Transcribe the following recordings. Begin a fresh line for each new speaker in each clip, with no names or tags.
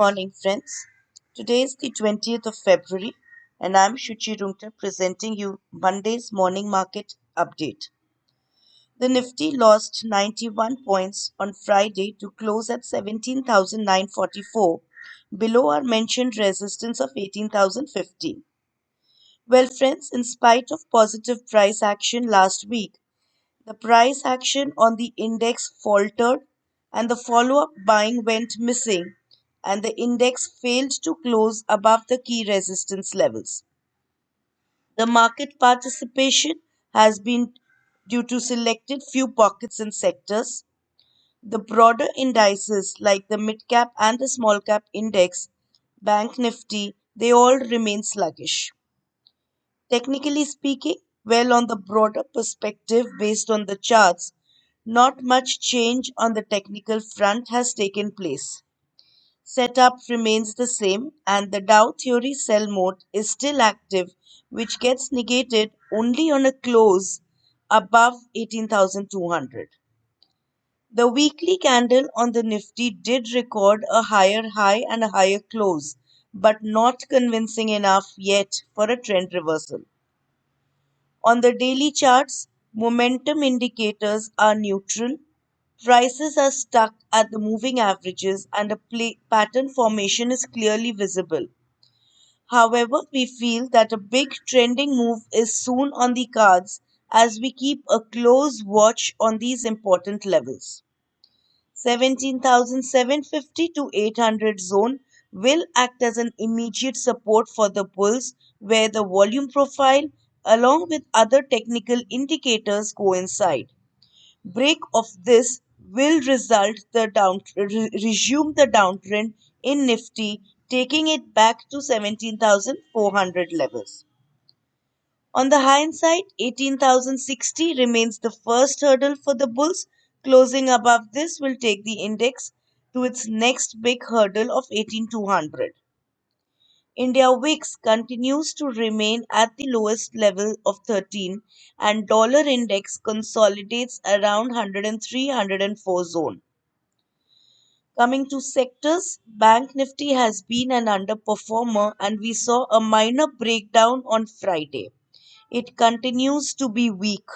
Morning, friends. Today is the 20th of February, and I'm Shuchi Rungta presenting you Monday's morning market update. The Nifty lost 91 points on Friday to close at 17,944, below our mentioned resistance of 18,050. Well, friends, in spite of positive price action last week, the price action on the index faltered and the follow up buying went missing, and the index failed to close above the key resistance levels. The market participation has been due to selected few pockets and sectors. The broader indices like the mid cap and the small cap index, Bank Nifty, they all remain sluggish. Technically speaking, well, on the broader perspective based on the charts, not much change on the technical front has taken place. Setup remains the same, and the Dow theory sell mode is still active, which gets negated only on a close above 18,200. The weekly candle on the Nifty did record a higher high and a higher close, but not convincing enough yet for a trend reversal. On the daily charts, momentum indicators are neutral. Prices are stuck at the moving averages and a pattern formation is clearly visible. However, we feel that a big trending move is soon on the cards as we keep a close watch on these important levels. 17,750 to 800 zone will act as an immediate support for the bulls where the volume profile along with other technical indicators coincide. Break of this will resume the downtrend in Nifty, taking it back to 17,400 levels. On the hindsight, 18,060 remains the first hurdle for the bulls. Closing above this will take the index to its next big hurdle of 18,200. India VIX continues to remain at the lowest level of 13 and dollar index consolidates around 103 104 zone. Coming to sectors, Bank Nifty has been an underperformer and we saw a minor breakdown on Friday. It continues to be weak.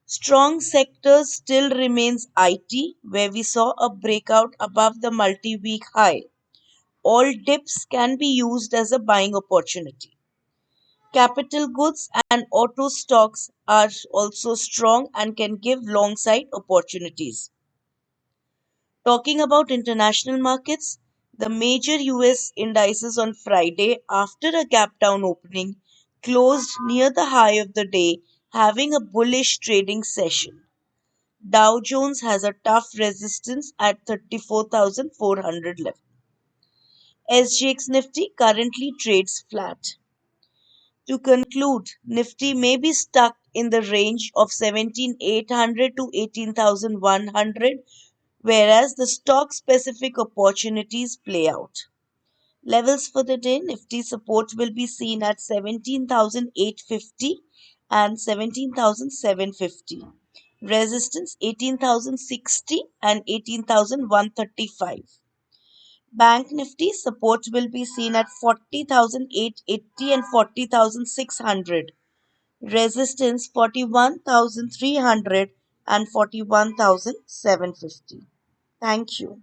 Strong sectors still remains IT where we saw a breakout above the multi-week high. All dips can be used as a buying opportunity. Capital goods and auto stocks are also strong and can give long side opportunities. Talking about international markets, the major US indices on Friday, after a gap down opening, closed near the high of the day, having a bullish trading session. Dow Jones has a tough resistance at 34,400 level. SGX Nifty currently trades flat. To conclude, Nifty may be stuck in the range of 17,800 to 18,100, whereas the stock specific opportunities play out. Levels for the day, Nifty support will be seen at 17,850 and 17,750. Resistance 18,060 and 18,135. Bank Nifty support will be seen at 40,880 and 40,600. Resistance 41,300 and 41,750. Thank you.